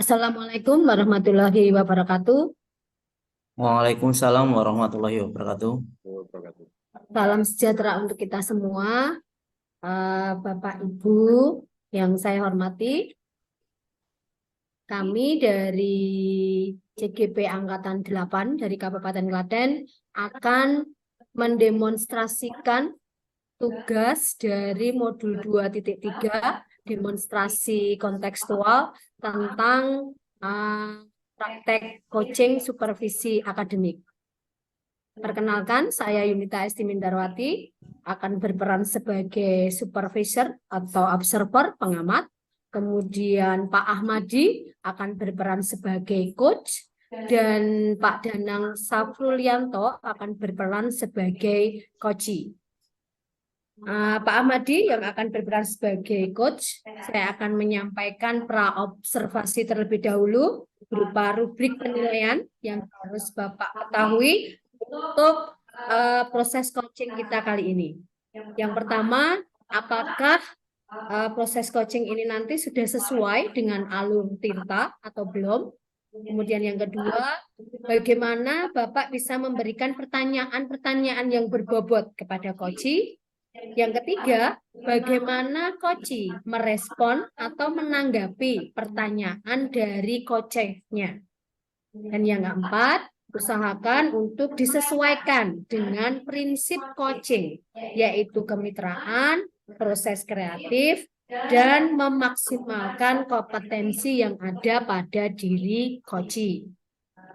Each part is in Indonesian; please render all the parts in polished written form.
Assalamualaikum warahmatullahi wabarakatuh. Waalaikumsalam warahmatullahi wabarakatuh. Salam sejahtera untuk kita semua, Bapak Ibu yang saya hormati. Kami dari CGP Angkatan 8 dari Kabupaten Klaten akan mendemonstrasikan tugas dari modul 2.3 demonstrasi kontekstual tentang praktek coaching supervisi akademik. Perkenalkan, saya Yunita Estimindarwati akan berperan sebagai supervisor atau observer pengamat. Kemudian Pak Ahmadi akan berperan sebagai coach dan Pak Danang Safrulianto akan berperan sebagai coachee. Pak Ahmadi yang akan berperan sebagai coach, saya akan menyampaikan pra-observasi terlebih dahulu berupa rubrik penilaian yang harus Bapak ketahui untuk proses coaching kita kali ini. Yang pertama, apakah proses coaching ini nanti sudah sesuai dengan alur Tirta atau belum? Kemudian yang kedua, bagaimana Bapak bisa memberikan pertanyaan-pertanyaan yang berbobot kepada coachee? Yang ketiga, bagaimana coachee merespon atau menanggapi pertanyaan dari coachee-nya? Dan yang keempat, usahakan untuk disesuaikan dengan prinsip coaching, yaitu kemitraan, proses kreatif, dan memaksimalkan kompetensi yang ada pada diri coachee.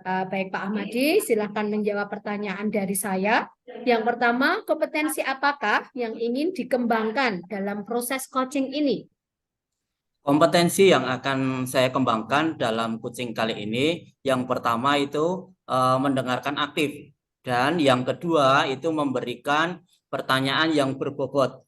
Baik Pak Ahmadi, silakan menjawab pertanyaan dari saya. Yang pertama, kompetensi apakah yang ingin dikembangkan dalam proses coaching ini? Kompetensi yang akan saya kembangkan dalam coaching kali ini, yang pertama itu mendengarkan aktif, dan yang kedua itu memberikan pertanyaan yang berbobot.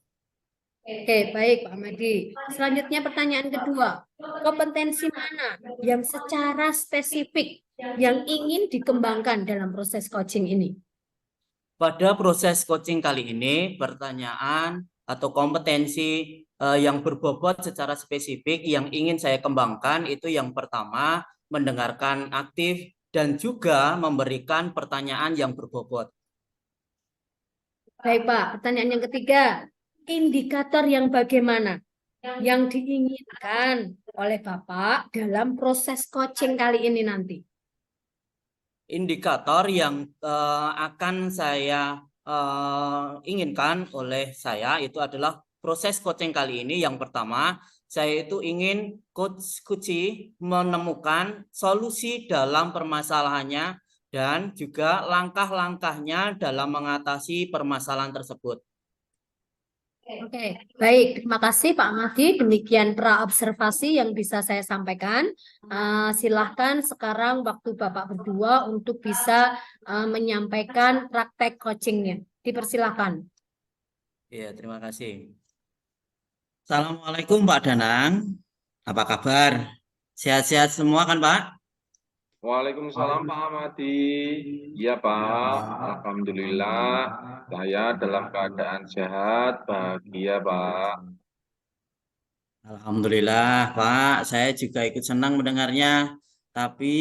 Oke, baik Pak Ahmadi. Selanjutnya pertanyaan kedua, kompetensi mana yang secara spesifik yang ingin dikembangkan dalam proses coaching ini? Pada proses coaching kali ini, pertanyaan atau kompetensi yang berbobot secara spesifik yang ingin saya kembangkan itu yang pertama, mendengarkan aktif dan juga memberikan pertanyaan yang berbobot. Baik Pak, pertanyaan yang ketiga, indikator yang bagaimana yang diinginkan oleh Bapak dalam proses coaching kali ini nanti? Indikator yang akan saya inginkan oleh saya itu adalah proses coaching kali ini. Yang pertama, saya itu ingin coachee menemukan solusi dalam permasalahannya dan juga langkah-langkahnya dalam mengatasi permasalahan tersebut. Oke, baik. Terima kasih Pak Mahdi. Demikian pra-observasi yang bisa saya sampaikan. Silahkan sekarang waktu Bapak berdua untuk bisa menyampaikan praktek coachingnya. Dipersilahkan. Ya, terima kasih. Assalamualaikum Pak Danang. Apa kabar? Sehat-sehat semua kan Pak? Waalaikumsalam Pak Ahmadi. Iya Pak, Alhamdulillah saya dalam keadaan sehat, bahagia Pak. Alhamdulillah, Pak. Saya juga ikut senang mendengarnya. Tapi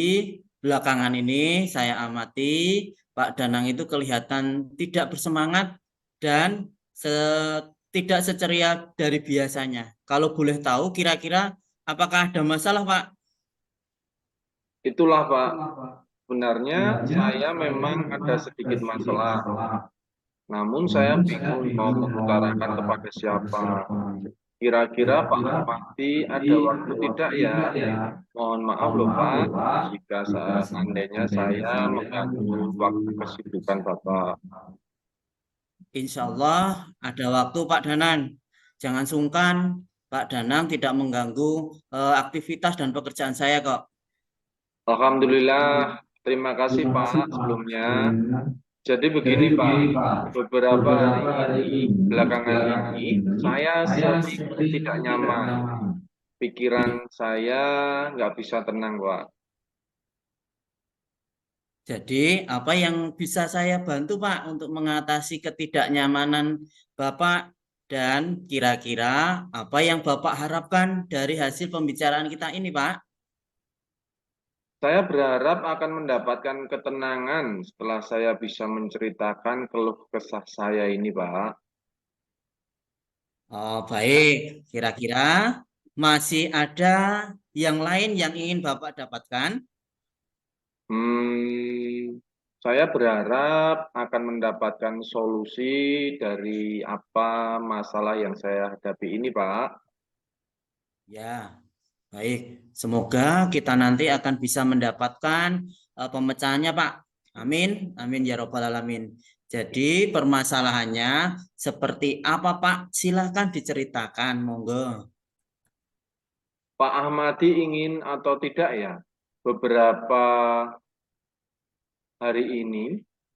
belakangan ini saya amati Pak Danang itu kelihatan tidak bersemangat dan tidak seceria dari biasanya. Kalau boleh tahu, kira-kira apakah ada masalah, Pak? Itulah Pak, sebenarnya saya memang ada sedikit masalah, namun saya bingung mau mengutarakan kepada siapa. Kira-kira Pak Ahmadi ada waktu tidak ya? Mohon maaf loh Pak, jika seandainya saya mengganggu waktu kesibukan Bapak. Insya Allah ada waktu, Pak Danang. Jangan sungkan, Pak Danang tidak mengganggu aktivitas dan pekerjaan saya kok. Alhamdulillah, terima kasih Pak sebelumnya. Jadi begini Pak, beberapa hari ini, belakangan ini, saya sering tidak nyaman. Pikiran saya nggak bisa tenang Pak. Jadi, apa yang bisa saya bantu, Pak, untuk mengatasi ketidaknyamanan Bapak dan kira-kira apa yang Bapak harapkan dari hasil pembicaraan kita ini, Pak? Saya berharap akan mendapatkan ketenangan setelah saya bisa menceritakan keluh kesah saya ini, Pak. Oh, baik. Kira-kira masih ada yang lain yang ingin Bapak dapatkan? Saya berharap akan mendapatkan solusi dari apa masalah yang saya hadapi ini, Pak. Ya, baik. Semoga kita nanti akan bisa mendapatkan pemecahannya, Pak. Amin. Amin ya robbal alamin. Jadi permasalahannya seperti apa, Pak? Silahkan diceritakan, monggo. Pak Ahmadi ingin atau tidak ya, beberapa hari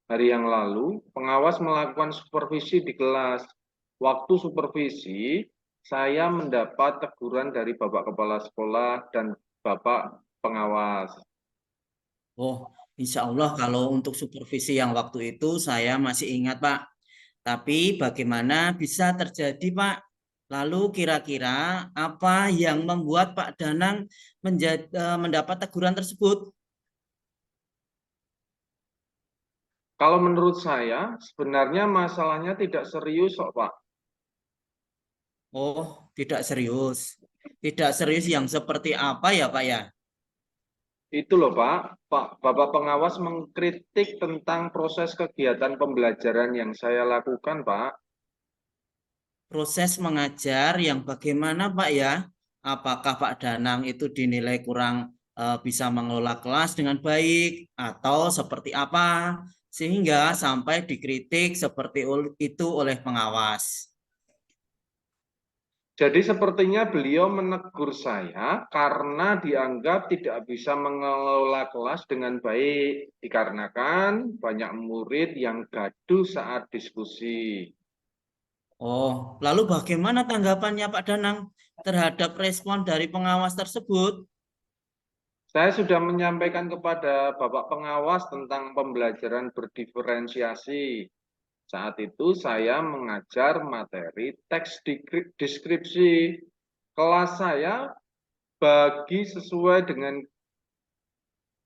yang lalu, pengawas melakukan supervisi di kelas. Waktu supervisi, saya mendapat teguran dari Bapak Kepala Sekolah dan Bapak Pengawas. Oh, insya Allah kalau untuk supervisi yang waktu itu saya masih ingat, Pak. Tapi bagaimana bisa terjadi, Pak? Lalu kira-kira apa yang membuat Pak Danang mendapat teguran tersebut? Kalau menurut saya, sebenarnya masalahnya tidak serius kok, Pak. Oh, tidak serius. Tidak serius yang seperti apa ya, Pak ya? Itu loh, Pak. Bapak Pengawas mengkritik tentang proses kegiatan pembelajaran yang saya lakukan, Pak. Proses mengajar yang bagaimana, Pak ya? Apakah Pak Danang itu dinilai kurang bisa mengelola kelas dengan baik atau seperti apa? Sehingga sampai dikritik seperti itu oleh pengawas. Jadi sepertinya beliau menegur saya karena dianggap tidak bisa mengelola kelas dengan baik, dikarenakan banyak murid yang gaduh saat diskusi. Oh, lalu bagaimana tanggapannya Pak Danang terhadap respon dari pengawas tersebut? Saya sudah menyampaikan kepada Bapak Pengawas tentang pembelajaran berdiferensiasi. Saat itu saya mengajar materi teks deskripsi. Kelas saya bagi sesuai dengan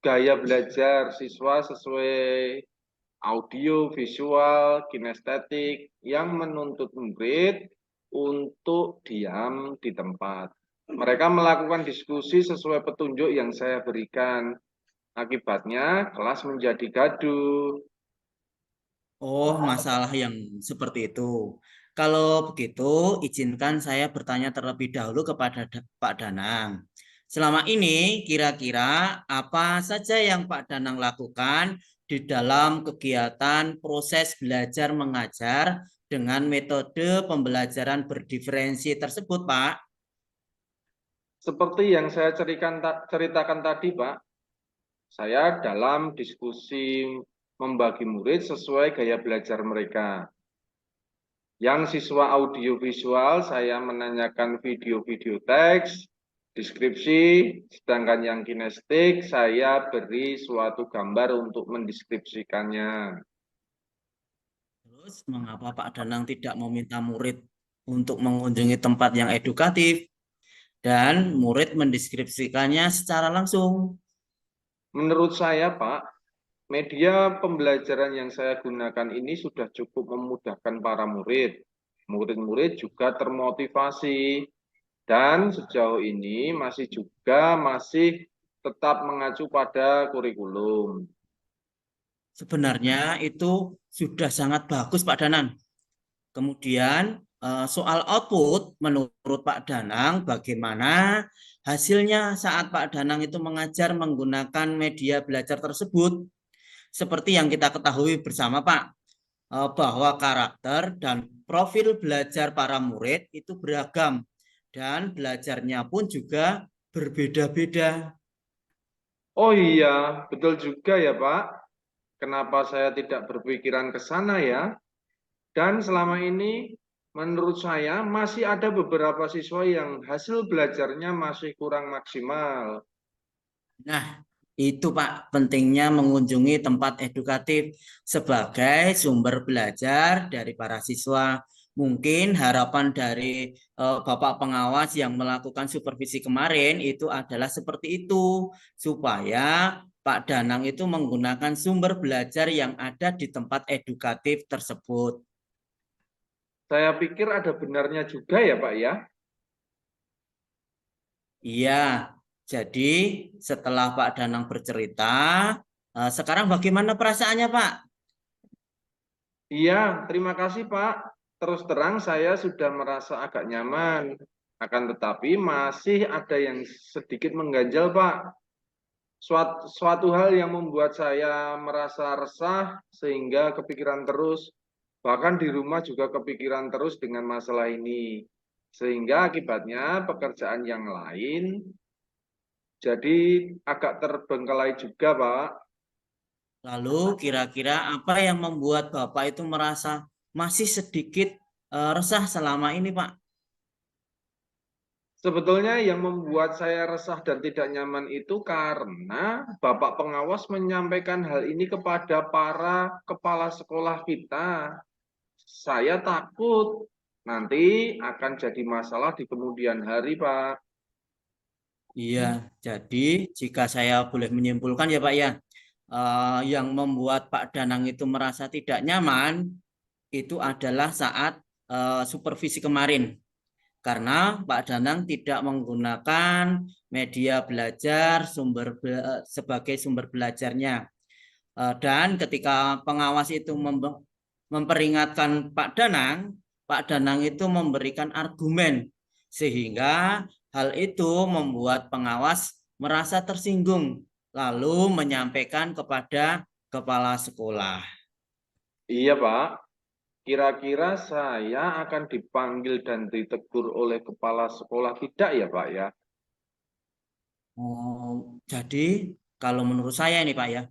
gaya belajar siswa sesuai audio, visual, kinestetik yang menuntut murid untuk diam di tempat. Mereka melakukan diskusi sesuai petunjuk yang saya berikan. Akibatnya kelas menjadi gaduh. Oh, masalah yang seperti itu. Kalau begitu, izinkan saya bertanya terlebih dahulu kepada Pak Danang. Selama ini, kira-kira apa saja yang Pak Danang lakukan di dalam kegiatan proses belajar mengajar dengan metode pembelajaran berdiferensi tersebut, Pak? Seperti yang saya ceritakan tadi, Pak, saya dalam diskusi membagi murid sesuai gaya belajar mereka. Yang siswa audiovisual, saya menanyakan video-video teks, deskripsi, sedangkan yang kinestik, saya beri suatu gambar untuk mendeskripsikannya. Terus, mengapa Pak Danang tidak meminta murid untuk mengunjungi tempat yang edukatif dan murid mendeskripsikannya secara langsung? Menurut saya, Pak, media pembelajaran yang saya gunakan ini sudah cukup memudahkan para murid. Murid-murid juga termotivasi dan sejauh ini masih tetap mengacu pada kurikulum. Sebenarnya itu sudah sangat bagus Pak Danang. Kemudian soal output menurut Pak Danang bagaimana hasilnya saat Pak Danang itu mengajar menggunakan media belajar tersebut? Seperti yang kita ketahui bersama Pak, bahwa karakter dan profil belajar para murid itu beragam dan belajarnya pun juga berbeda-beda. Oh iya, betul juga ya Pak. Kenapa saya tidak berpikiran ke sana ya? Dan selama ini menurut saya masih ada beberapa siswa yang hasil belajarnya masih kurang maksimal. Nah, itu Pak, pentingnya mengunjungi tempat edukatif sebagai sumber belajar dari para siswa. Mungkin harapan dari Bapak pengawas yang melakukan supervisi kemarin itu adalah seperti itu, supaya Pak Danang itu menggunakan sumber belajar yang ada di tempat edukatif tersebut. Saya pikir ada benarnya juga ya Pak ya. Iya, jadi setelah Pak Danang bercerita, sekarang bagaimana perasaannya, Pak? Iya, terima kasih Pak. Terus terang saya sudah merasa agak nyaman. Akan tetapi masih ada yang sedikit mengganjal Pak. Suatu hal yang membuat saya merasa resah sehingga kepikiran terus. Bahkan di rumah juga kepikiran terus dengan masalah ini. Sehingga akibatnya pekerjaan yang lain jadi agak terbengkalai juga Pak. Lalu kira-kira apa yang membuat Bapak itu merasa masih sedikit resah selama ini, Pak? Sebetulnya yang membuat saya resah dan tidak nyaman itu karena Bapak pengawas menyampaikan hal ini kepada para kepala sekolah kita. Saya takut nanti akan jadi masalah di kemudian hari, Pak. Iya, jadi jika saya boleh menyimpulkan ya, Pak ya, yang membuat Pak Danang itu merasa tidak nyaman itu adalah saat supervisi kemarin. Karena Pak Danang tidak menggunakan media belajar sebagai sumber belajarnya. Dan ketika pengawas itu memperingatkan Pak Danang itu memberikan argumen sehingga hal itu membuat pengawas merasa tersinggung lalu menyampaikan kepada kepala sekolah. Iya, Pak. Kira-kira saya akan dipanggil dan ditegur oleh kepala sekolah tidak ya, Pak ya? Jadi kalau menurut saya ini Pak ya,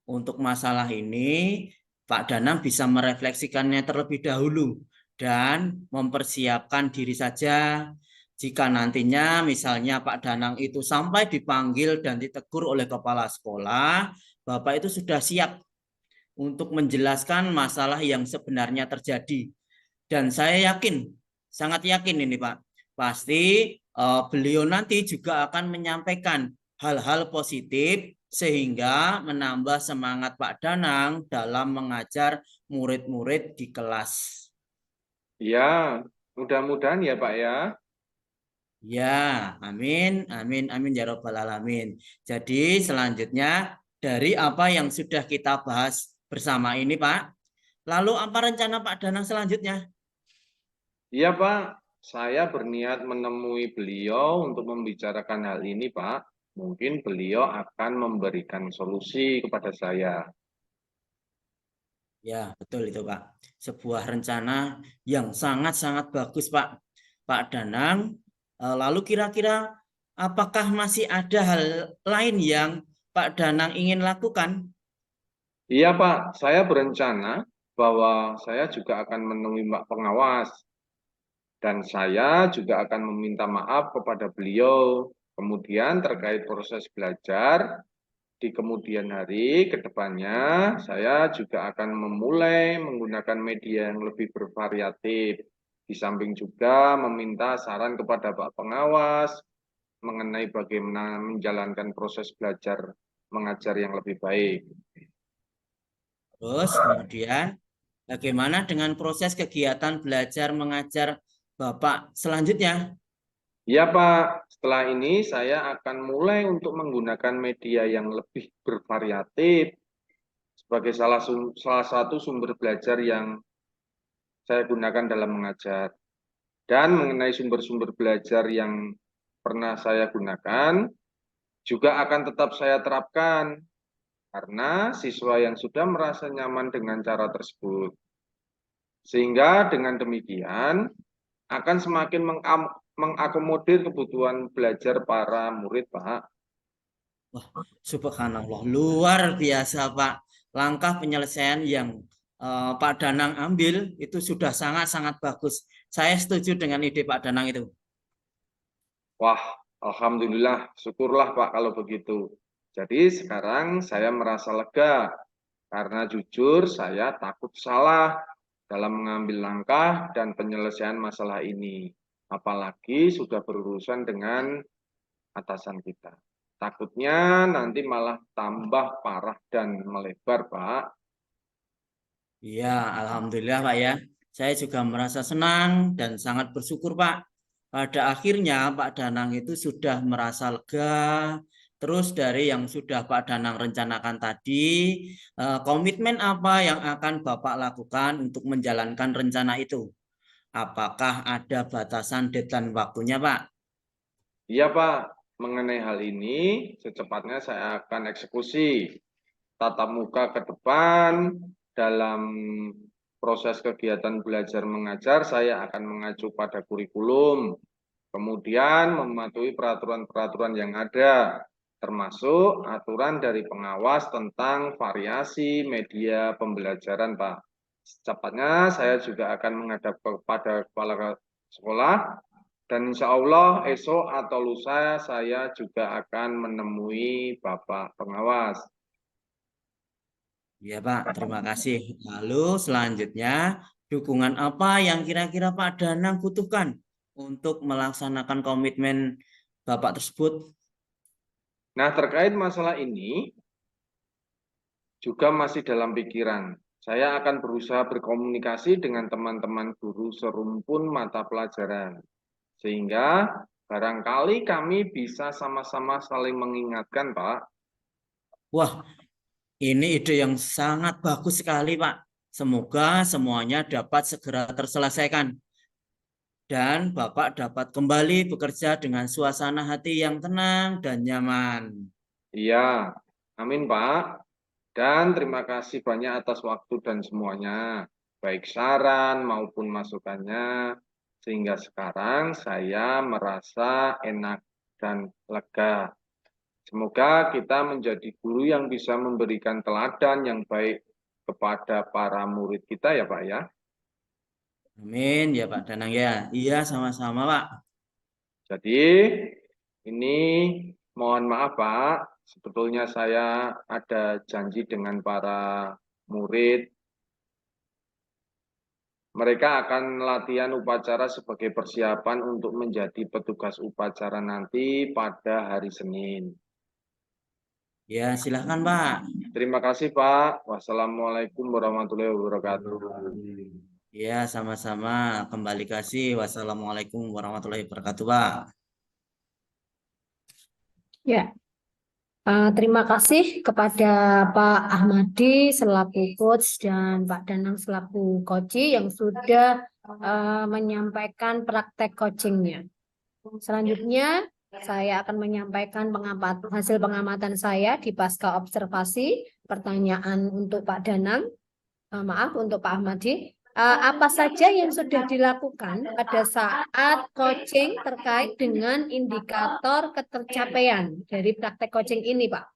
untuk masalah ini Pak Danang bisa merefleksikannya terlebih dahulu dan mempersiapkan diri saja. Jika nantinya misalnya Pak Danang itu sampai dipanggil dan ditegur oleh kepala sekolah, Bapak itu sudah siap untuk menjelaskan masalah yang sebenarnya terjadi. Dan saya yakin, sangat yakin ini Pak, pasti beliau nanti juga akan menyampaikan hal-hal positif sehingga menambah semangat Pak Danang dalam mengajar murid-murid di kelas. Ya, mudah-mudahan ya Pak ya. Ya, amin, amin, amin ya robbal alamin. Jadi selanjutnya dari apa yang sudah kita bahas bersama ini Pak, lalu apa rencana Pak Danang selanjutnya? Iya Pak, saya berniat menemui beliau untuk membicarakan hal ini Pak. Mungkin beliau akan memberikan solusi kepada saya. Ya, betul itu Pak. Sebuah rencana yang sangat-sangat bagus Pak. Pak Danang, lalu kira-kira apakah masih ada hal lain yang Pak Danang ingin lakukan? Iya Pak, saya berencana bahwa saya juga akan menemui Pak Pengawas. Dan saya juga akan meminta maaf kepada beliau. Kemudian terkait proses belajar, di kemudian hari ke depannya saya juga akan memulai menggunakan media yang lebih bervariatif. Di samping juga meminta saran kepada Pak Pengawas mengenai bagaimana menjalankan proses belajar mengajar yang lebih baik. Terus kemudian bagaimana dengan proses kegiatan belajar mengajar Bapak selanjutnya? Ya Pak, setelah ini saya akan mulai untuk menggunakan media yang lebih bervariatif sebagai salah satu sumber belajar yang saya gunakan dalam mengajar. Dan mengenai sumber-sumber belajar yang pernah saya gunakan, juga akan tetap saya terapkan karena siswa yang sudah merasa nyaman dengan cara tersebut. Sehingga dengan demikian akan semakin mengakomodir kebutuhan belajar para murid, Pak. Wah, subhanallah, luar biasa Pak. Langkah penyelesaian yang Pak Danang ambil itu sudah sangat-sangat bagus. Saya setuju dengan ide Pak Danang itu. Wah, alhamdulillah, syukurlah Pak kalau begitu. Jadi sekarang saya merasa lega karena jujur saya takut salah dalam mengambil langkah dan penyelesaian masalah ini. Apalagi sudah berurusan dengan atasan kita. Takutnya nanti malah tambah parah dan melebar, Pak. Iya, alhamdulillah Pak ya. Saya juga merasa senang dan sangat bersyukur Pak. Pada akhirnya Pak Danang itu sudah merasa lega. Terus dari yang sudah Pak Danang rencanakan tadi, komitmen apa yang akan Bapak lakukan untuk menjalankan rencana itu? Apakah ada batasan deadline waktunya Pak? Iya, Pak. Mengenai hal ini, secepatnya saya akan eksekusi tatap muka ke depan. Dalam proses kegiatan belajar mengajar, saya akan mengacu pada kurikulum, kemudian mematuhi peraturan-peraturan yang ada, termasuk aturan dari pengawas tentang variasi media pembelajaran, Pak. Secepatnya saya juga akan menghadap kepada kepala sekolah, dan insya Allah esok atau lusa saya juga akan menemui Bapak pengawas. Ya Pak, terima kasih. Lalu selanjutnya, dukungan apa yang kira-kira Pak Danang butuhkan untuk melaksanakan komitmen Bapak tersebut? Nah, terkait masalah ini juga masih dalam pikiran. Saya akan berusaha berkomunikasi dengan teman-teman guru serumpun mata pelajaran. Sehingga barangkali kami bisa sama-sama saling mengingatkan, Pak. Wah, ini ide yang sangat bagus sekali Pak. Semoga semuanya dapat segera terselesaikan. Dan Bapak dapat kembali bekerja dengan suasana hati yang tenang dan nyaman. Iya, amin, Pak. Dan terima kasih banyak atas waktu dan semuanya, baik saran maupun masukannya, sehingga sekarang saya merasa enak dan lega. Semoga kita menjadi guru yang bisa memberikan teladan yang baik kepada para murid kita ya Pak ya. Amin ya Pak Danang ya. Iya sama-sama Pak. Jadi ini mohon maaf Pak, sebetulnya saya ada janji dengan para murid. Mereka akan latihan upacara sebagai persiapan untuk menjadi petugas upacara nanti pada hari Senin. Ya silahkan Pak. Terima kasih Pak. Wassalamualaikum warahmatullahi wabarakatuh. Ya sama-sama. Kembali kasih. Wassalamualaikum warahmatullahi wabarakatuh Pak. Ya, terima kasih kepada Pak Ahmadi selaku coach dan Pak Danang selaku coach yang sudah menyampaikan praktek coachingnya. Selanjutnya, saya akan menyampaikan hasil pengamatan saya di pasca observasi. Pertanyaan untuk Pak Danang, maaf untuk Pak Ahmadi. Apa saja yang sudah dilakukan pada saat coaching terkait dengan indikator ketercapaian dari praktek coaching ini, Pak?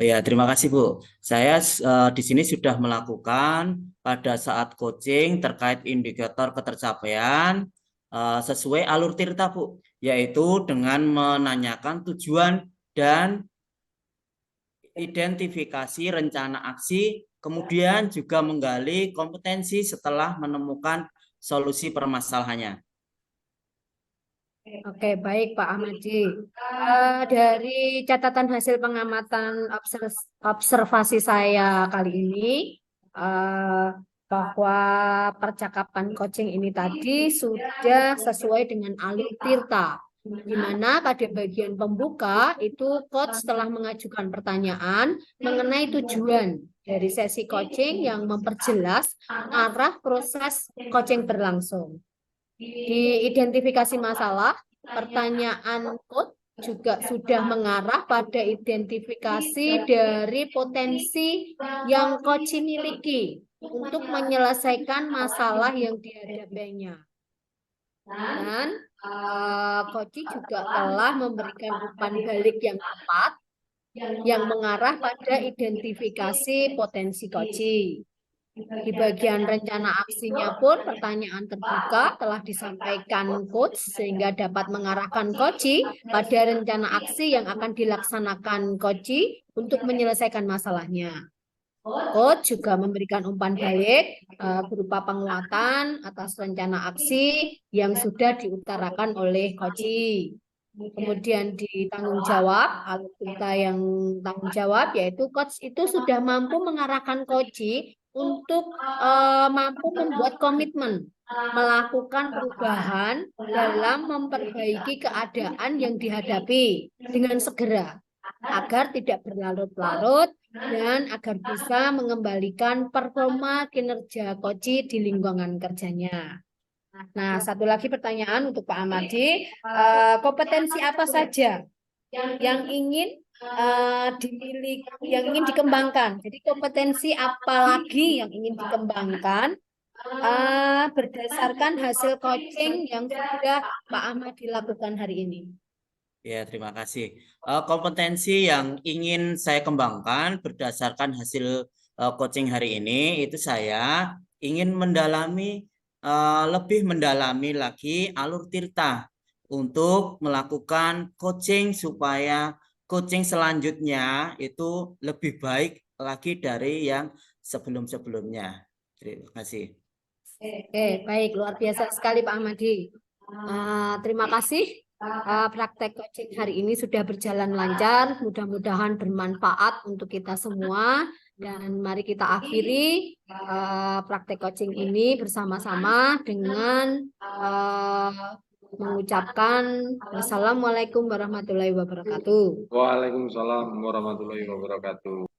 Ya, terima kasih Bu. Saya di sini sudah melakukan pada saat coaching terkait indikator ketercapaian sesuai alur tirta Bu, yaitu dengan menanyakan tujuan dan identifikasi rencana aksi, kemudian juga menggali kompetensi setelah menemukan solusi permasalahannya. Oke, baik Pak Ahmadi. Dari catatan hasil pengamatan observasi saya kali ini, bahwa percakapan coaching ini tadi sudah sesuai dengan alur tirta, di mana pada bagian pembuka itu coach telah mengajukan pertanyaan mengenai tujuan dari sesi coaching yang memperjelas arah proses coaching berlangsung. Di identifikasi masalah, pertanyaan coach juga sudah mengarah pada identifikasi dari potensi yang coach miliki untuk menyelesaikan masalah yang dihadapinya. Dan coach juga telah memberikan umpan balik yang tepat yang mengarah pada identifikasi potensi coach. Di bagian rencana aksinya pun pertanyaan terbuka telah disampaikan coach sehingga dapat mengarahkan coach pada rencana aksi yang akan dilaksanakan coach untuk menyelesaikan masalahnya. Coach juga memberikan umpan balik berupa penguatan atas rencana aksi yang sudah diutarakan oleh Koci. Kemudian ditanggung jawab, alur kita yang tanggung jawab yaitu coach itu sudah mampu mengarahkan Koci untuk mampu membuat komitmen melakukan perubahan dalam memperbaiki keadaan yang dihadapi dengan segera agar tidak berlarut-larut dan agar bisa mengembalikan performa kinerja Koci di lingkungan kerjanya. Nah, satu lagi pertanyaan untuk Pak Amadi, kompetensi apa saja yang ingin dimiliki, yang ingin dikembangkan? Jadi kompetensi apa lagi yang ingin dikembangkan berdasarkan hasil coaching yang sudah Pak Amadi lakukan hari ini? Ya, terima kasih. Kompetensi yang ingin saya kembangkan berdasarkan hasil coaching hari ini itu saya ingin lebih mendalami lagi alur tirta untuk melakukan coaching supaya coaching selanjutnya itu lebih baik lagi dari yang sebelum-sebelumnya. Terima kasih. Oke, baik, luar biasa sekali Pak Amadi. Terima kasih. Praktek coaching hari ini sudah berjalan lancar. Mudah-mudahan bermanfaat untuk kita semua. Dan mari kita akhiri praktek coaching ini bersama-sama dengan mengucapkan wassalamualaikum warahmatullahi wabarakatuh. Waalaikumsalam warahmatullahi wabarakatuh.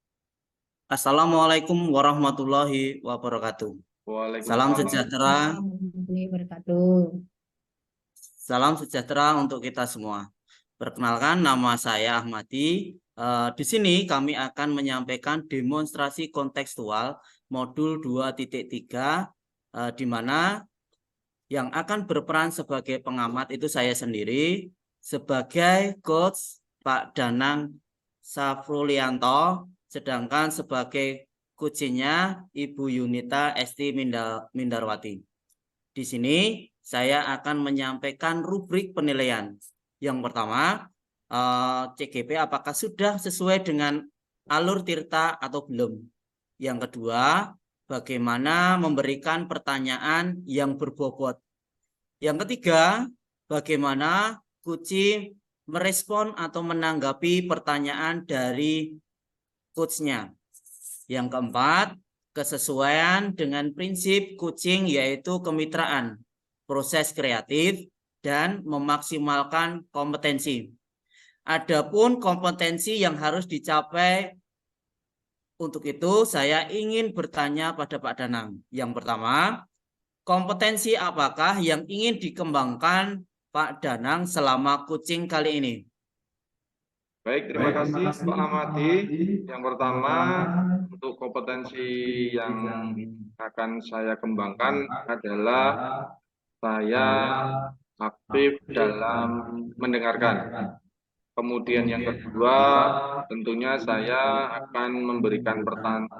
Assalamualaikum warahmatullahi wabarakatuh. Salam Waalaikumsalam. sejahtera. Warahmatullahi wabarakatuh. Salam sejahtera untuk kita semua. Perkenalkan, nama saya Ahmadi. Di sini kami akan menyampaikan demonstrasi kontekstual modul 2.3 di mana yang akan berperan sebagai pengamat itu saya sendiri, sebagai coach Pak Danang Safrulianto, sedangkan sebagai coachnya Ibu Yunita Esti Mindarwati. Di sini saya akan menyampaikan rubrik penilaian. Yang pertama, CGP apakah sudah sesuai dengan alur tirta atau belum. Yang kedua, bagaimana memberikan pertanyaan yang berbobot. Yang ketiga, bagaimana coach merespon atau menanggapi pertanyaan dari coachnya. Yang keempat, kesesuaian dengan prinsip coaching yaitu kemitraan, proses kreatif, dan memaksimalkan kompetensi. Adapun kompetensi yang harus dicapai, untuk itu saya ingin bertanya pada Pak Danang. Yang pertama, kompetensi apakah yang ingin dikembangkan Pak Danang selama coaching kali ini? Baik, terima kasih Pak Ahmadi. Yang pertama, untuk kompetensi yang akan saya kembangkan adalah saya aktif dalam mendengarkan. Kemudian yang kedua, tentunya saya akan memberikan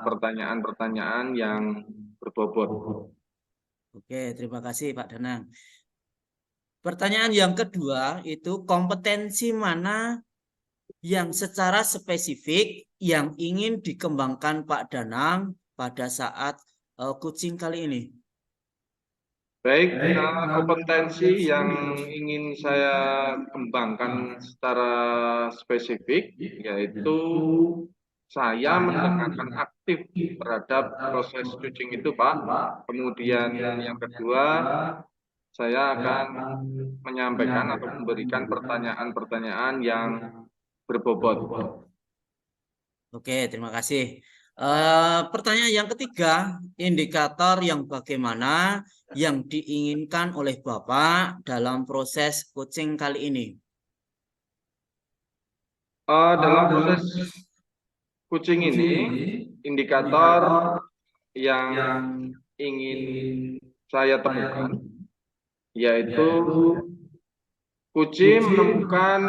pertanyaan-pertanyaan yang berbobot. Oke, terima kasih Pak Danang. Pertanyaan yang kedua itu kompetensi mana yang secara spesifik yang ingin dikembangkan Pak Danang pada saat coaching kali ini? Baik, kompetensi yang ingin saya kembangkan secara spesifik yaitu saya mendengarkan aktif terhadap proses coaching itu, Pak. Kemudian yang kedua, saya akan menyampaikan atau memberikan pertanyaan-pertanyaan yang berbobot. Oke, terima kasih. Pertanyaan yang ketiga, indikator yang bagaimana yang diinginkan oleh Bapak dalam proses coaching kali ini? Dalam proses coaching ini, indikator yang ingin saya temukan yaitu coach menemukan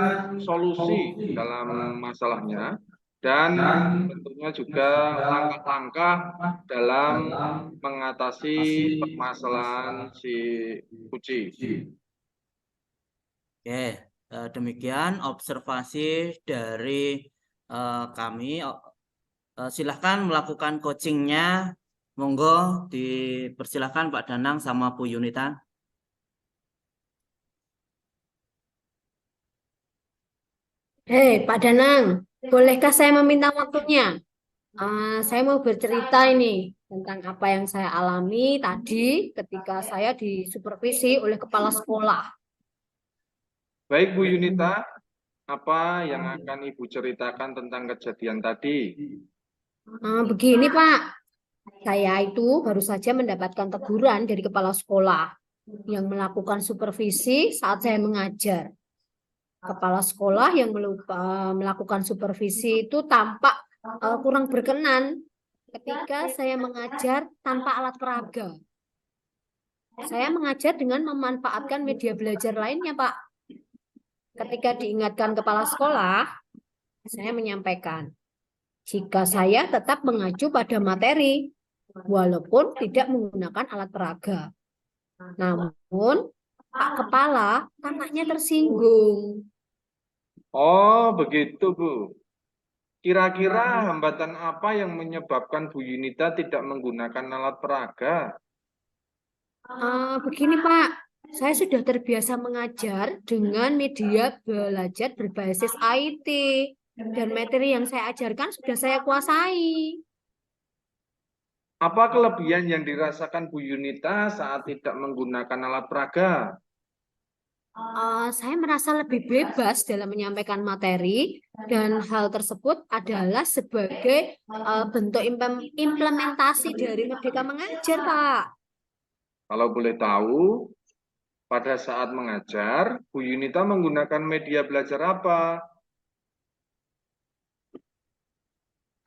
solusi dalam masalahnya dan tentunya juga langkah-langkah dalam mengatasi permasalahan si coach. Oke, demikian observasi dari kami Silahkan melakukan coachingnya. Monggo dipersilahkan Pak Danang sama Bu Yunita. Hei, Pak Danang, bolehkah saya meminta waktunya? Saya mau bercerita ini tentang apa yang saya alami tadi ketika saya disupervisi oleh kepala sekolah. Baik Bu Yunita, apa yang akan Ibu ceritakan tentang kejadian tadi? Begini, Pak, saya itu baru saja mendapatkan teguran dari kepala sekolah yang melakukan supervisi saat saya mengajar. Kepala sekolah yang melakukan supervisi itu tampak kurang berkenan ketika saya mengajar tanpa alat peraga. Saya mengajar dengan memanfaatkan media belajar lainnya, Pak. Ketika diingatkan kepala sekolah, saya menyampaikan, jika saya tetap mengacu pada materi, walaupun tidak menggunakan alat peraga. Namun, Pak Kepala tampaknya tersinggung. Oh, begitu Bu. Kira-kira hambatan apa yang menyebabkan Bu Yunita tidak menggunakan alat peraga? Begini Pak, saya sudah terbiasa mengajar dengan media belajar berbasis IT. Dan materi yang saya ajarkan sudah saya kuasai. Apa kelebihan yang dirasakan Bu Yunita saat tidak menggunakan alat peraga? Saya merasa lebih bebas dalam menyampaikan materi dan hal tersebut adalah sebagai bentuk implementasi dari Merdeka Mengajar, Pak. Kalau boleh tahu, pada saat mengajar, Bu Yunita menggunakan media belajar apa?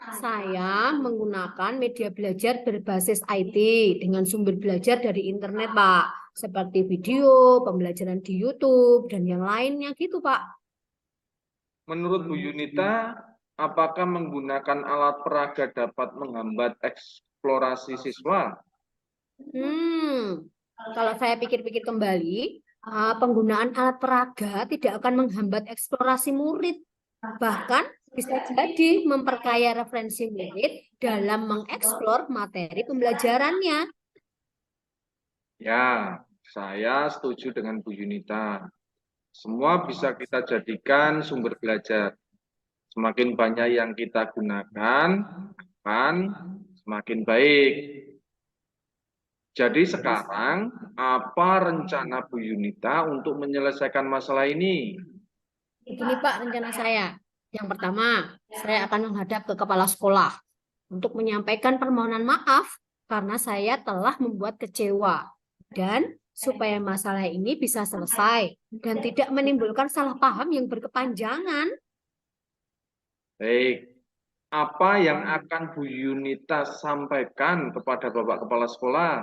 Saya menggunakan media belajar berbasis IT dengan sumber belajar dari internet, Pak. Seperti video, pembelajaran di YouTube, dan yang lainnya gitu, Pak. Menurut Bu Yunita, apakah menggunakan alat peraga dapat menghambat eksplorasi siswa? Kalau saya pikir-pikir kembali, penggunaan alat peraga tidak akan menghambat eksplorasi murid. Bahkan bisa jadi memperkaya referensi murid dalam mengeksplor materi pembelajarannya. Ya, saya setuju dengan Bu Yunita. Semua bisa kita jadikan sumber belajar. Semakin banyak yang kita gunakan, akan semakin baik. Jadi sekarang, apa rencana Bu Yunita untuk menyelesaikan masalah ini? Begini Pak rencana saya. Yang pertama, saya akan menghadap ke kepala sekolah untuk menyampaikan permohonan maaf karena saya telah membuat kecewa. Dan supaya masalah ini bisa selesai dan tidak menimbulkan salah paham yang berkepanjangan. Baik, apa yang akan Bu Yunita sampaikan kepada Bapak Kepala Sekolah?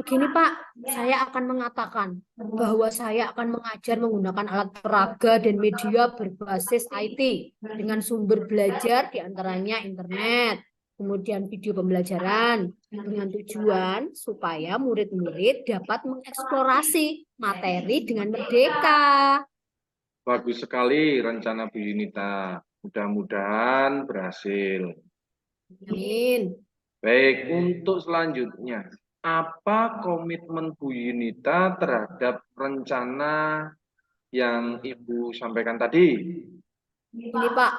Gini Pak, saya akan mengatakan bahwa saya akan mengajar menggunakan alat peraga dan media berbasis IT dengan sumber belajar diantaranya internet, kemudian video pembelajaran, dengan tujuan supaya murid-murid dapat mengeksplorasi materi dengan merdeka. Bagus sekali rencana Bu Yunita. Mudah-mudahan berhasil. Amin. Baik, untuk selanjutnya, apa komitmen Bu Yunita terhadap rencana yang Ibu sampaikan tadi? Ini Pak,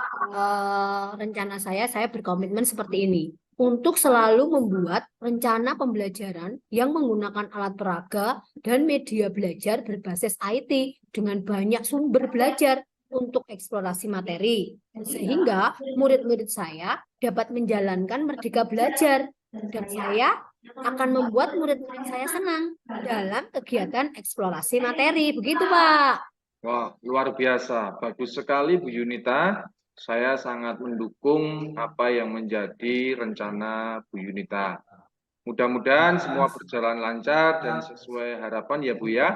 rencana saya berkomitmen seperti ini. Untuk selalu membuat rencana pembelajaran yang menggunakan alat peraga dan media belajar berbasis IT dengan banyak sumber belajar untuk eksplorasi materi. Sehingga murid-murid saya dapat menjalankan merdeka belajar. Dan saya akan membuat murid-murid saya senang dalam kegiatan eksplorasi materi. Begitu Pak. Wah, luar biasa. Bagus sekali Bu Yunita. Saya sangat mendukung apa yang menjadi rencana Bu Yunita. Mudah-mudahan semua berjalan lancar dan sesuai harapan ya Bu ya.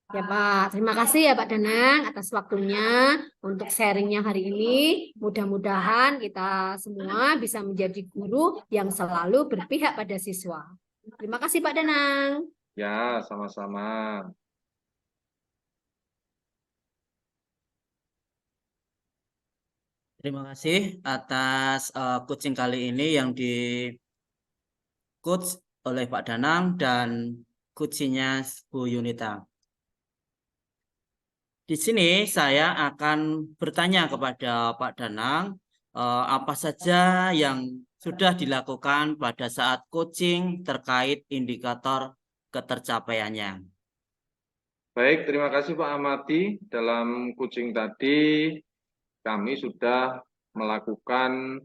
Ya Pak, terima kasih ya Pak Danang atas waktunya untuk sharingnya hari ini. Mudah-mudahan kita semua bisa menjadi guru yang selalu berpihak pada siswa. Terima kasih Pak Danang. Ya, sama-sama. Terima kasih atas coaching kali ini yang di coach oleh Pak Danang dan coachingnya Bu Yunita. Di sini saya akan bertanya kepada Pak Danang apa saja yang sudah dilakukan pada saat coaching terkait indikator ketercapaiannya. Baik, terima kasih Pak Amati. Dalam coaching tadi kami sudah melakukan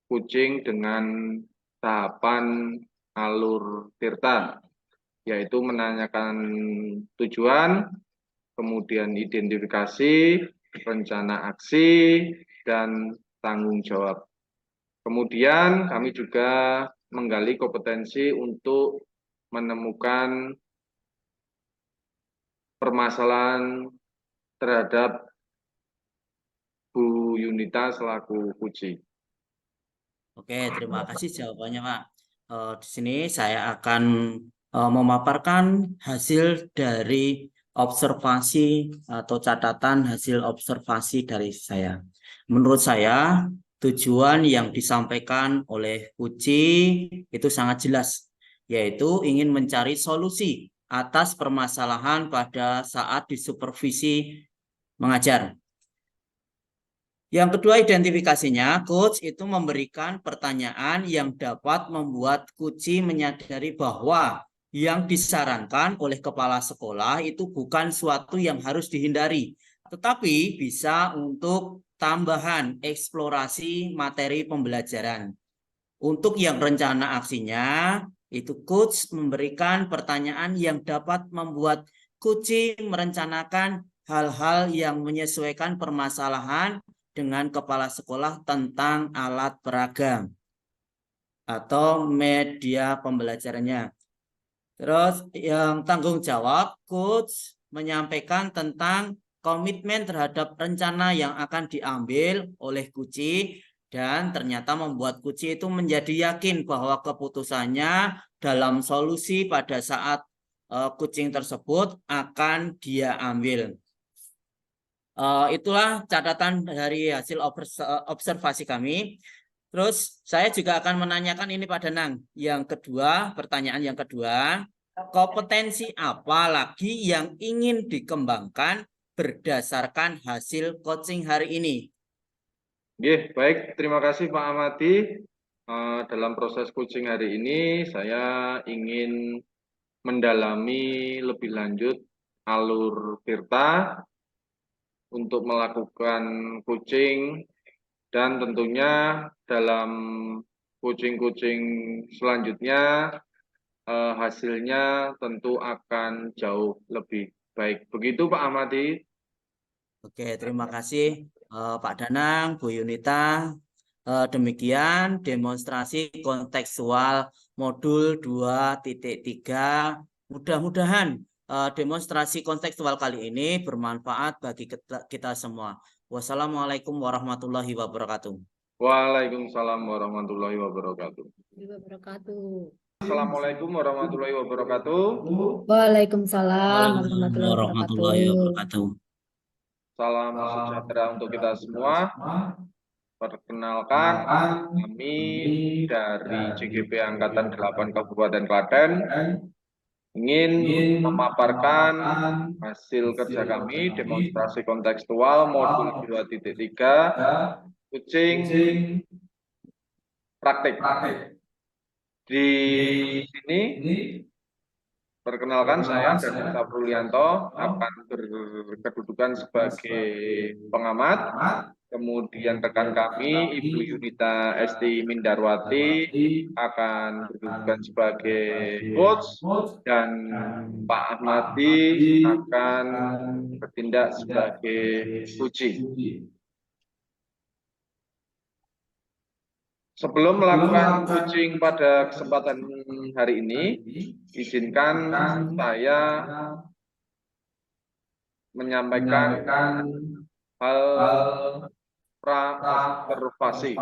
coaching dengan tahapan alur tirta, yaitu menanyakan tujuan, kemudian identifikasi, rencana aksi, dan tanggung jawab. Kemudian kami juga menggali kompetensi untuk menemukan permasalahan terhadap Bu Yunita selaku Puji. Oke, terima kasih jawabannya, Pak. Di sini saya akan memaparkan hasil dari observasi atau catatan hasil observasi dari saya. Menurut saya, tujuan yang disampaikan oleh Puji itu sangat jelas, yaitu ingin mencari solusi atas permasalahan pada saat disupervisi mengajar. Yang kedua, identifikasinya, coach itu memberikan pertanyaan yang dapat membuat coach menyadari bahwa yang disarankan oleh kepala sekolah itu bukan suatu yang harus dihindari, tetapi bisa untuk tambahan eksplorasi materi pembelajaran. Untuk yang rencana aksinya, itu coach memberikan pertanyaan yang dapat membuat coach merencanakan hal-hal yang menyesuaikan permasalahan dengan kepala sekolah tentang alat peraga atau media pembelajarannya. Terus yang tanggung jawab, coach menyampaikan tentang komitmen terhadap rencana yang akan diambil oleh Kuci dan ternyata membuat Kuci itu menjadi yakin bahwa keputusannya dalam solusi pada saat kucing tersebut akan dia ambil. Itulah catatan dari hasil observasi kami. Terus saya juga akan menanyakan ini Pak Danang. Yang kedua, pertanyaan yang kedua, kompetensi apa lagi yang ingin dikembangkan berdasarkan hasil coaching hari ini? Baik, terima kasih Pak Amati. Dalam proses coaching hari ini, saya ingin mendalami lebih lanjut alur tirta untuk melakukan coaching dan tentunya dalam coaching-coaching selanjutnya hasilnya tentu akan jauh lebih baik. Begitu Pak Amati. Oke, terima kasih Pak Danang, Bu Yunita. Demikian demonstrasi kontekstual modul 2.3. Mudah-mudahan demonstrasi kontekstual kali ini bermanfaat bagi kita semua. Wassalamualaikum warahmatullahi wabarakatuh. Waalaikumsalam warahmatullahi wabarakatuh. Assalamualaikum warahmatullahi wabarakatuh. Waalaikumsalam warahmatullahi wabarakatuh. Salam sejahtera untuk kita semua. Perkenalkan, kami dari CGP Angkatan 8 Kabupaten Klaten ingin memaparkan hasil kerja kami demonstrasi kontekstual modul 2.3 coaching praktik. Di sini perkenalkan saya Danang Saprulianto akan berkedudukan sebagai pengamat. Kemudian rekan kami Ibu Yunita Esti Mindarwati akan berkedudukan sebagai coach dan Pak Ahmadi akan bertindak sebagai coaching. Sebelum melakukan coaching pada kesempatan hari ini, izinkan saya menyampaikan hal pra-observasi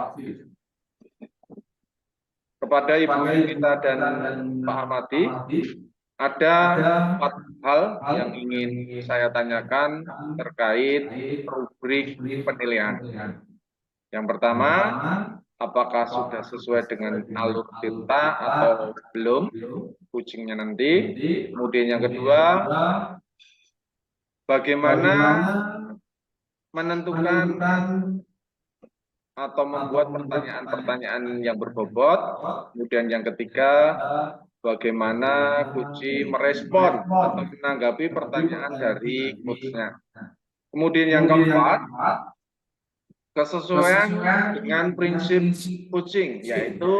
kepada Ibu Yunita dan Pak Ahmadi. Ada 4 hal yang ingin saya tanyakan terkait rubrik penilaian. Yang pertama, apakah sudah sesuai dengan alur cerita atau belum coachingnya nanti. Kemudian yang kedua, bagaimana menentukan atau membuat pertanyaan-pertanyaan yang berbobot. Kemudian yang ketiga, bagaimana coach merespon atau menanggapi pertanyaan dari coach-nya. Kemudian yang keempat, kesesuaian dengan prinsip coaching, yaitu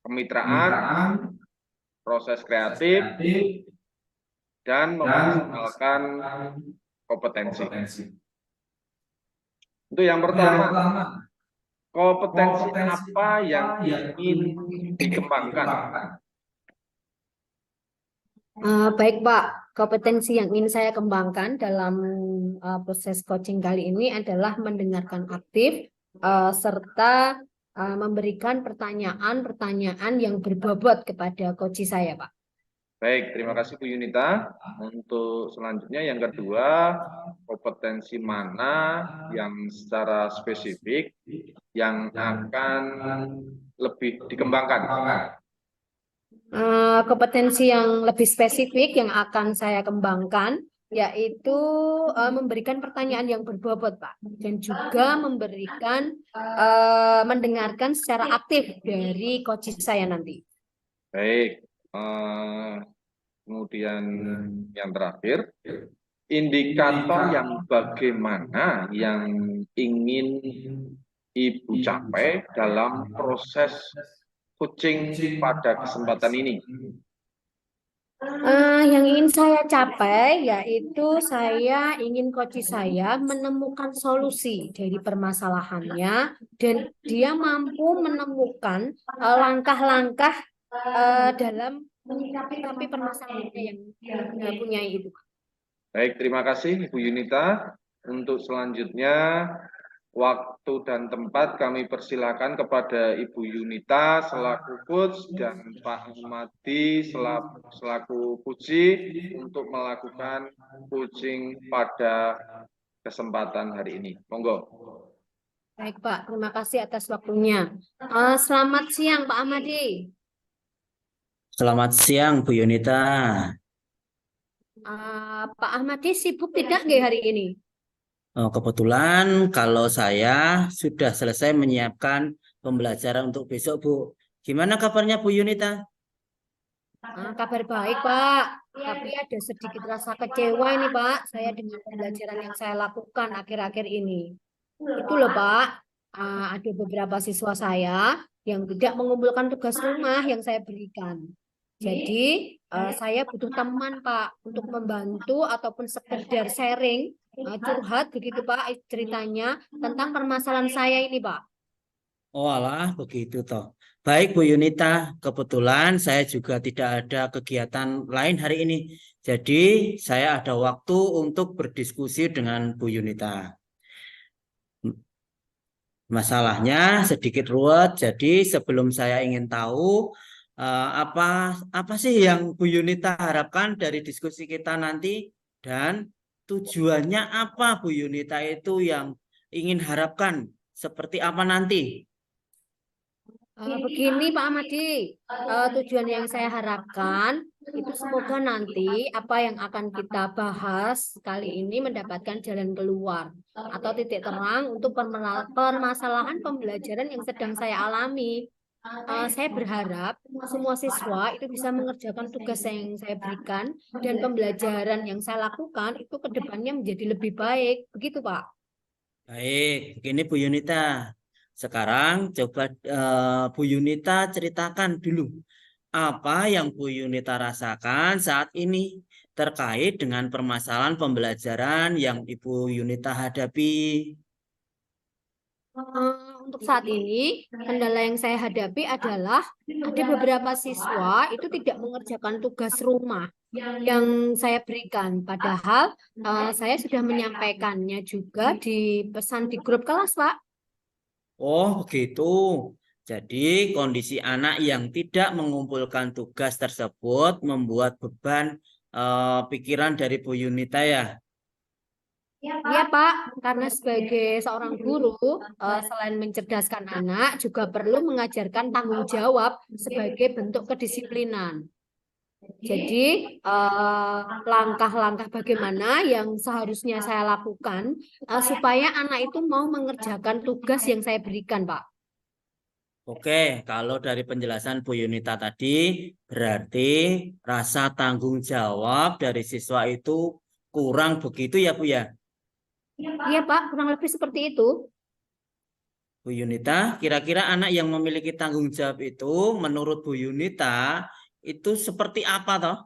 kemitraan, proses kreatif, dan memaksimalkan kompetensi. Itu yang pertama, kompetensi apa yang ingin dikembangkan? Baik Pak, kompetensi yang ingin saya kembangkan dalam proses coaching kali ini adalah mendengarkan aktif serta memberikan pertanyaan-pertanyaan yang berbobot kepada coach saya, Pak. Baik, terima kasih Bu Yunita. Untuk selanjutnya yang kedua, kompetensi mana yang secara spesifik yang akan lebih dikembangkan? Kompetensi yang lebih spesifik yang akan saya kembangkan yaitu memberikan pertanyaan yang berbobot, Pak, dan juga mendengarkan secara aktif dari coach saya nanti. Baik, kemudian yang terakhir, indikator yang bagaimana yang ingin Ibu capai dalam proses coaching pada kesempatan ini? Yang ingin saya capai yaitu saya ingin coach saya menemukan solusi dari permasalahannya dan dia mampu menemukan langkah-langkah dalam menyikapi permasalahannya yang dia punyai itu. Baik, terima kasih Ibu Yunita. Untuk selanjutnya, waktu dan tempat kami persilakan kepada Ibu Yunita selaku coach dan Pak Ahmadi selaku puji untuk melakukan coaching pada kesempatan hari ini. Monggo. Baik Pak, terima kasih atas waktunya. Selamat siang Pak Ahmadi. Selamat siang Bu Yunita. Pak Ahmadi sibuk tidak nggih hari ini? Kebetulan kalau saya sudah selesai menyiapkan pembelajaran untuk besok, Bu. Gimana kabarnya Bu Yunita? Kabar baik, Pak. Tapi ada sedikit rasa kecewa ini, Pak. Saya dengan pembelajaran yang saya lakukan akhir-akhir ini. Itu loh, Pak. Ada beberapa siswa saya yang tidak mengumpulkan tugas rumah yang saya berikan. Jadi, saya butuh teman, Pak, untuk membantu ataupun sekedar sharing, curhat begitu, Pak, ceritanya tentang permasalahan saya ini, Pak. Oh alah, begitu toh. Baik Bu Yunita, kebetulan saya juga tidak ada kegiatan lain hari ini. Jadi saya ada waktu untuk berdiskusi dengan Bu Yunita. Masalahnya sedikit ruwet, jadi sebelum saya ingin tahu apa sih yang Bu Yunita harapkan dari diskusi kita nanti dan tujuannya apa Bu Yunita itu yang ingin harapkan seperti apa nanti? Begini Pak Ahmadi, tujuan yang saya harapkan itu semoga nanti apa yang akan kita bahas kali ini mendapatkan jalan keluar atau titik terang untuk permasalahan pembelajaran yang sedang saya alami. Saya berharap semua siswa itu bisa mengerjakan tugas yang saya berikan dan pembelajaran yang saya lakukan itu ke depannya menjadi lebih baik. Begitu Pak. Baik, begini Bu Yunita. Sekarang coba Bu Yunita ceritakan dulu apa yang Bu Yunita rasakan saat ini terkait dengan permasalahan pembelajaran yang Ibu Yunita hadapi. Untuk saat ini, kendala yang saya hadapi adalah ada beberapa siswa itu tidak mengerjakan tugas rumah yang saya berikan. Padahal saya sudah menyampaikannya juga di pesan di grup kelas, Pak. Oh, begitu. Jadi kondisi anak yang tidak mengumpulkan tugas tersebut membuat beban pikiran dari Bu Yunita ya. Iya Pak, karena sebagai seorang guru, selain mencerdaskan anak, juga perlu mengajarkan tanggung jawab sebagai bentuk kedisiplinan. Jadi, langkah-langkah bagaimana yang seharusnya saya lakukan supaya anak itu mau mengerjakan tugas yang saya berikan, Pak. Oke, kalau dari penjelasan Bu Yunita tadi, berarti rasa tanggung jawab dari siswa itu kurang begitu ya Bu ya? Iya Pak, kurang lebih seperti itu. Bu Yunita, kira-kira anak yang memiliki tanggung jawab itu menurut Bu Yunita itu seperti apa toh?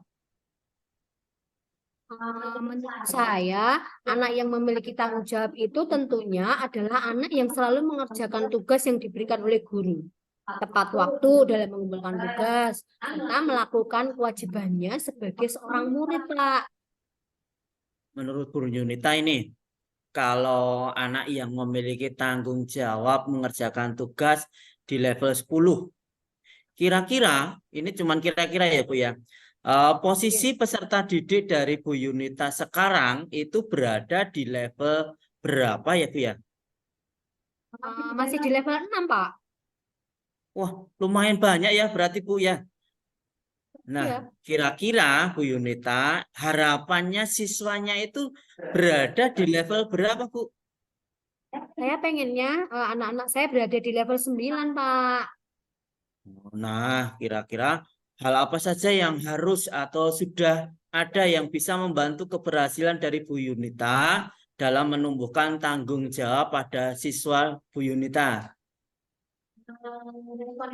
Menurut saya, anak yang memiliki tanggung jawab itu tentunya adalah anak yang selalu mengerjakan tugas yang diberikan oleh guru. Tepat waktu dalam mengumpulkan tugas, serta melakukan kewajibannya sebagai seorang murid, Pak. Menurut Bu Yunita ini, kalau anak yang memiliki tanggung jawab mengerjakan tugas di level 10, kira-kira, ini cuman kira-kira ya Bu ya, posisi peserta didik dari Bu Yunita sekarang itu berada di level berapa ya Bu ya? Masih di level 6, Pak. Wah, lumayan banyak ya berarti Bu ya. Nah, Iya. kira-kira Bu Yunita, harapannya siswanya itu berada di level berapa Bu? Saya pengennya anak-anak saya berada di level 9, Pak. Nah, kira-kira hal apa saja yang harus atau sudah ada yang bisa membantu keberhasilan dari Bu Yunita dalam menumbuhkan tanggung jawab pada siswa Bu Yunita?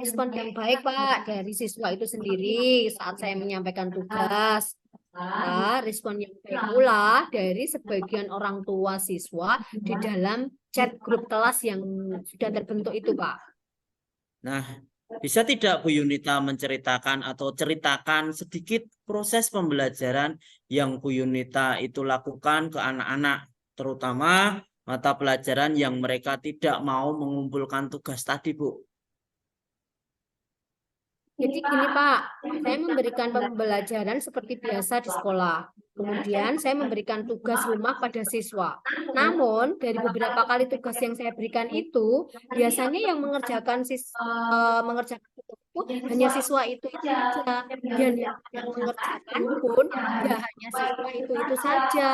Respon yang baik, Pak, dari siswa itu sendiri saat saya menyampaikan tugas. Respon yang baik pula dari sebagian orang tua siswa di dalam chat grup kelas yang sudah terbentuk itu, Pak. Nah, bisa tidak Bu Yunita menceritakan atau ceritakan sedikit proses pembelajaran yang Bu Yunita itu lakukan ke anak-anak, terutama mata pelajaran yang mereka tidak mau mengumpulkan tugas tadi, Bu? Jadi gini Pak, saya memberikan pembelajaran seperti biasa di sekolah. Kemudian saya memberikan tugas rumah pada siswa. Namun dari beberapa kali tugas yang saya berikan itu, biasanya yang mengerjakan tugas itu hanya siswa itu saja. Dan yang mengerjakan pun ya hanya siswa itu saja.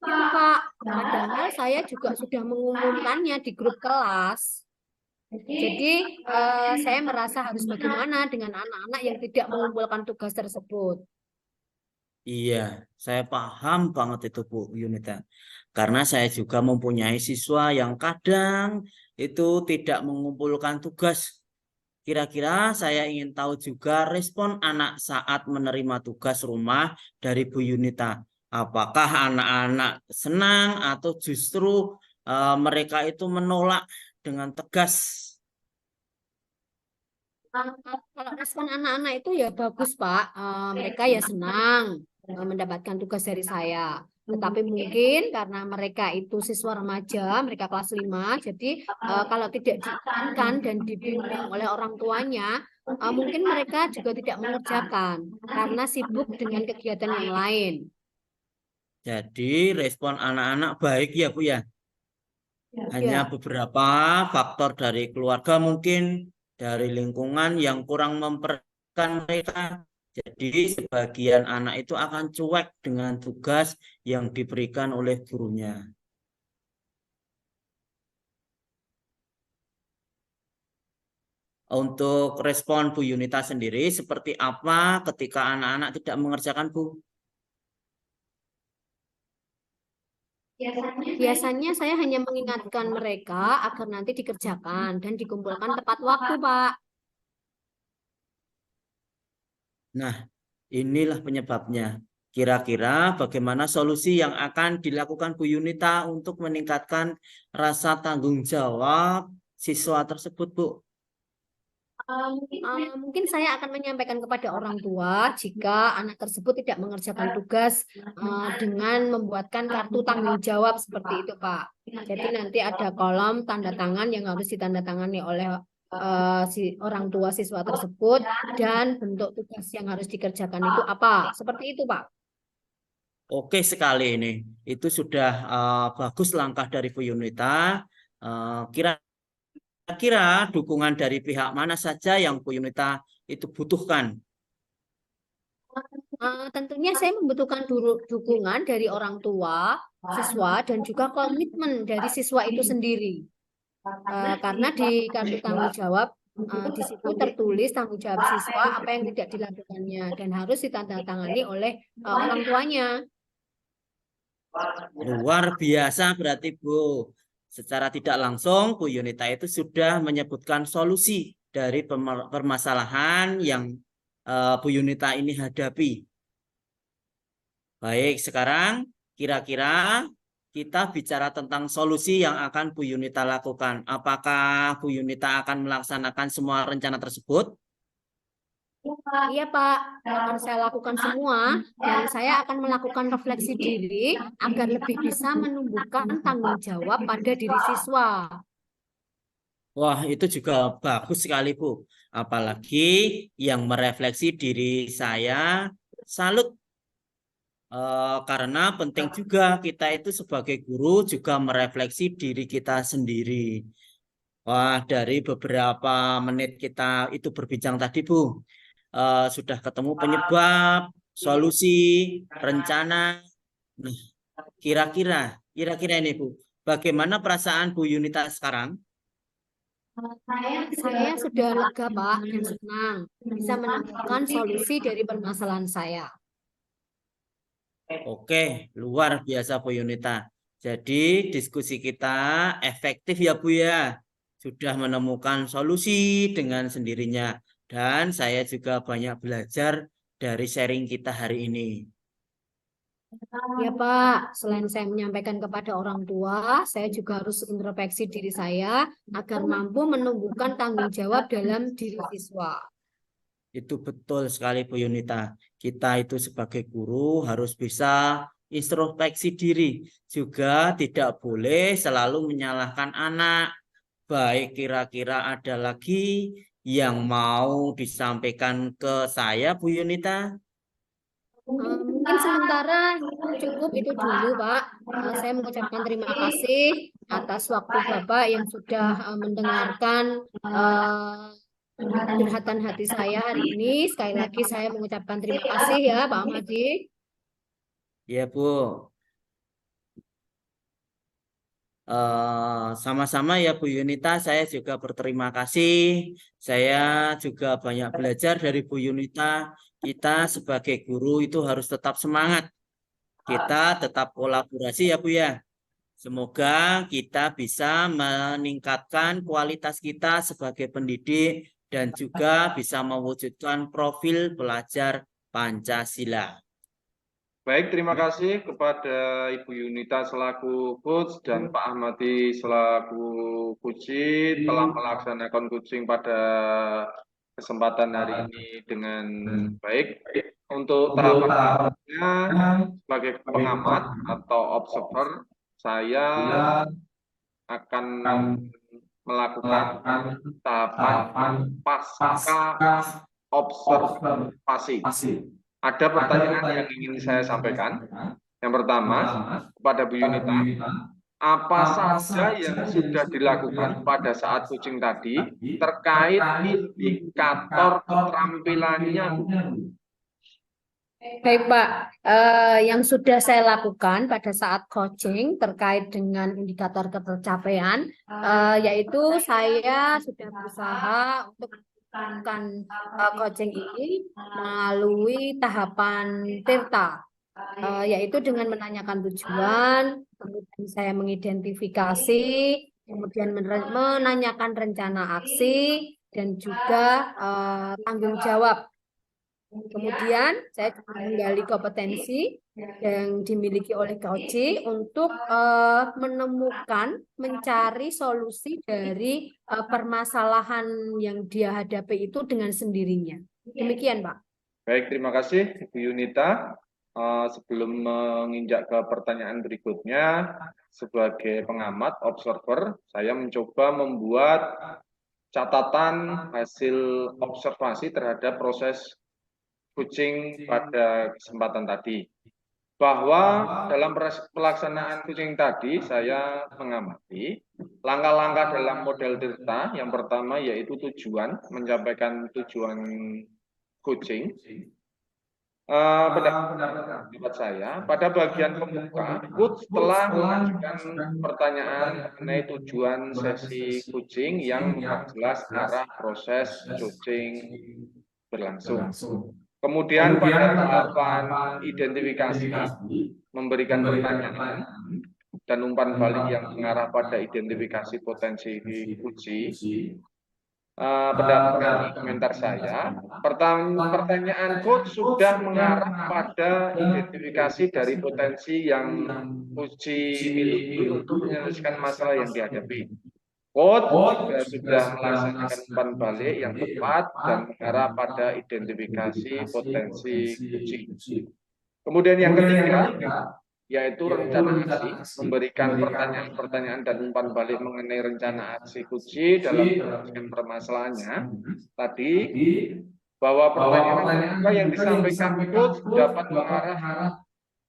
Itu Pak, padahal saya juga sudah mengumumkannya di grup kelas. Jadi, saya merasa harus bagaimana dengan anak-anak yang tidak mengumpulkan tugas tersebut. Iya, saya paham banget itu Bu Yunita. Karena saya juga mempunyai siswa yang kadang itu tidak mengumpulkan tugas. Kira-kira saya ingin tahu juga respon anak saat menerima tugas rumah dari Bu Yunita. Apakah anak-anak senang atau justru mereka itu menolak dengan tegas? Kalau respon anak-anak itu ya bagus, Pak. Mereka ya senang mendapatkan tugas dari saya. Tetapi mungkin karena mereka itu siswa remaja, mereka kelas 5, jadi kalau tidak diingatkan dan dibimbing oleh orang tuanya, mungkin mereka juga tidak mengerjakan karena sibuk dengan kegiatan yang lain. Jadi respon anak-anak baik ya Bu ya. Hanya Ya. beberapa faktor dari keluarga mungkin dari lingkungan yang kurang memperhatikan mereka. Jadi sebagian anak itu akan cuek dengan tugas yang diberikan oleh gurunya. Untuk respon Bu Yunita sendiri seperti apa ketika anak-anak tidak mengerjakan Bu? Biasanya saya hanya mengingatkan mereka agar nanti dikerjakan dan dikumpulkan tepat waktu, Pak. Nah, inilah penyebabnya. Kira-kira bagaimana solusi yang akan dilakukan Bu Yunita untuk meningkatkan rasa tanggung jawab siswa tersebut, Bu? Mungkin saya akan menyampaikan kepada orang tua jika anak tersebut tidak mengerjakan tugas dengan membuatkan kartu tanggung jawab seperti itu, Pak. Jadi nanti ada kolom tanda tangan yang harus ditandatangani oleh si orang tua siswa tersebut dan bentuk tugas yang harus dikerjakan itu apa. Seperti itu, Pak. Oke sekali ini. Itu sudah bagus langkah dari Bu Yunita. Kira-kira dukungan dari pihak mana saja yang Bu Yunita itu butuhkan? Tentunya saya membutuhkan dukungan dari orang tua, siswa, dan juga komitmen dari siswa itu sendiri. Karena di kartu tanggung jawab di situ tertulis tanggung jawab siswa apa yang tidak dilakukannya dan harus ditandatangani oleh orang tuanya. Luar biasa berarti Bu. Secara tidak langsung Bu Yunita itu sudah menyebutkan solusi dari permasalahan yang Bu Yunita ini hadapi. Baik, sekarang kira-kira kita bicara tentang solusi yang akan Bu Yunita lakukan. Apakah Bu Yunita akan melaksanakan semua rencana tersebut? Iya Pak, akan saya lakukan semua dan saya akan melakukan refleksi diri agar lebih bisa menumbuhkan tanggung jawab pada diri siswa. Wah, itu juga bagus sekali, Bu. Apalagi yang merefleksi diri saya, salut. Karena penting juga kita itu sebagai guru juga merefleksi diri kita sendiri. Wah, dari beberapa menit kita itu berbincang tadi, Bu, sudah ketemu penyebab, solusi, rencana. Nah, kira-kira ini, Bu, bagaimana perasaan Bu Yunita sekarang? Saya sudah lega Pak dan senang bisa menemukan solusi dari permasalahan saya. Oke, luar biasa Bu Yunita. Jadi diskusi kita efektif ya Bu ya. Sudah menemukan solusi dengan sendirinya. Dan saya juga banyak belajar dari sharing kita hari ini. Ya Pak, selain saya menyampaikan kepada orang tua, saya juga harus introspeksi diri saya agar mampu menumbuhkan tanggung jawab dalam diri siswa. Itu betul sekali Bu Yunita. Kita itu sebagai guru harus bisa introspeksi diri. Juga tidak boleh selalu menyalahkan anak. Baik, kira-kira ada lagi yang mau disampaikan ke saya Bu Yunita? Mungkin sementara cukup itu dulu Pak. Saya mengucapkan terima kasih atas waktu Bapak yang sudah mendengarkan curhatan hati saya hari ini. Sekali lagi saya mengucapkan terima kasih ya Pak Ahmadi. Ya Bu. Sama-sama ya Bu Yunita, saya juga berterima kasih. Saya juga banyak belajar dari Bu Yunita. Kita sebagai guru itu harus tetap semangat. Kita tetap kolaborasi ya Bu ya. Semoga kita bisa meningkatkan kualitas kita sebagai pendidik dan juga bisa mewujudkan profil pelajar Pancasila. Baik, terima kasih kepada Ibu Yunita selaku coach dan Pak Ahmadi selaku coaching telah melaksanakan coaching pada kesempatan hari ini dengan baik. Untuk tahapan berikutnya sebagai pengamat atau observer, saya akan melakukan tahapan pasca observasi. Ada pertanyaan yang ingin saya sampaikan. Yang pertama, kepada Bu Yunita, apa saja yang sudah dilakukan pada saat coaching tadi terkait indikator keterampilannya, Bu? Baik Pak, yang sudah saya lakukan pada saat coaching terkait dengan indikator ketercapaian, yaitu saya sudah berusaha untuk melakukan coaching ini melalui tahapan Tirta, yaitu dengan menanyakan tujuan, kemudian saya mengidentifikasi, kemudian menanyakan rencana aksi, dan juga tanggung jawab. Kemudian saya juga menggali kompetensi yang dimiliki oleh coach untuk mencari solusi dari permasalahan yang dia hadapi itu dengan sendirinya. Demikian, Pak. Baik, terima kasih Ibu Yunita. Sebelum menginjak ke pertanyaan berikutnya, sebagai pengamat, observer, saya mencoba membuat catatan hasil observasi terhadap proses coaching pada kesempatan tadi. bahwa dalam pelaksanaan coaching tadi saya mengamati langkah-langkah dalam model Tirta. Yang pertama yaitu tujuan, menyampaikan tujuan coaching. Pendapat saya pada bagian pembuka, coach telah mengajukan pertanyaan mengenai tujuan sesi coaching yang memperjelas arah proses coaching berlangsung. Kemudian pada tahapan identifikasi, memberikan pertanyaan dan umpan balik yang mengarah pada identifikasi potensi uji. Pendapat komentar saya, pertanyaan coach sudah mengarah pada identifikasi dari potensi yang uji miliki untuk menyelesaikan masalah yang dihadapi. Coach juga sudah melaksanakan umpan balik yang tepat dan mengarah pada identifikasi potensi uji. Kemudian yang ketiga, yaitu rencana aksi, memberikan pertanyaan-pertanyaan dan umpan balik mengenai rencana aksi uji dalam menyelesaikan permasalahannya. Tadi, bahwa pertanyaan yang disampaikan coach dapat mengarah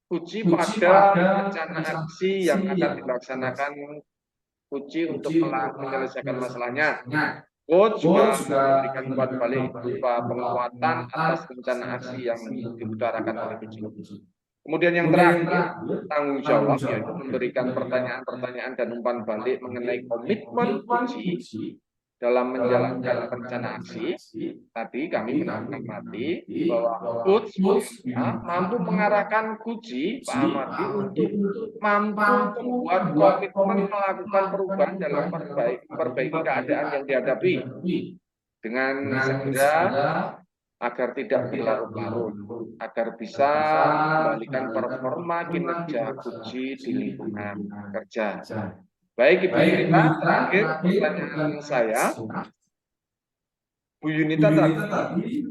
uji pada rencana aksi yang akan dilaksanakan uji untuk menyelesaikan masalahnya. Coach juga memberikan umpan balik berupa penguatan atas rencana aksi yang diutarakan oleh uji. Kemudian yang terakhir, tanggung jawab, yaitu memberikan pertanyaan-pertanyaan dan umpan balik mengenai komitmen uji dalam menjalankan rencana aksi. Tadi kami mengamati bahwa coach mampu mengarahkan uji Pak Amadi untuk mampu membuat komitmen melakukan perubahan dalam memperbaiki keadaan yang dihadapi dengan segera, agar tidak berlarut-larut, agar bisa mengembalikan performa kinerja uji di lingkungan kerja. Baik Ibu Yunita, terakhir pertanyaan saya. Bu Yunita tadi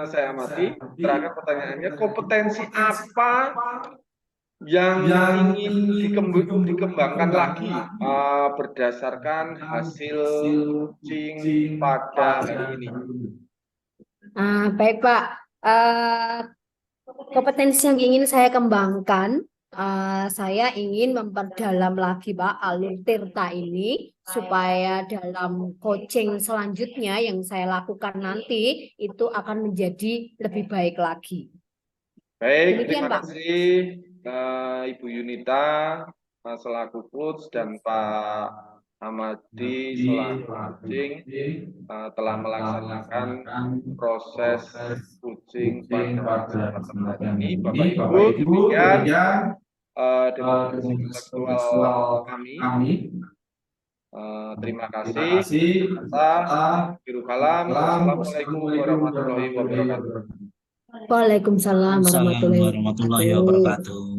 saya amati, terakhir pertanyaannya, kompetensi apa yang ingin dikembangkan lagi berdasarkan hasil coaching pada hari ini? Baik Pak, kompetensi yang ingin saya kembangkan, saya ingin memperdalam lagi Pak alur Tirta ini supaya dalam coaching selanjutnya yang saya lakukan nanti itu akan menjadi lebih baik lagi. Baik, Demikian, terima Pak. kasih Ibu Yunita selaku coach dan Pak Amadi selaku coaching telah melaksanakan proses coaching pada kesempatan hari ini. Bapak Ibu, demikian demokrasi intelektual kami. Terima kasih. Assalamualaikum warahmatullahi wabarakatuh. Waalaikumsalam warahmatullahi Warahmatullahi wabarakatuh. wabarakatuh.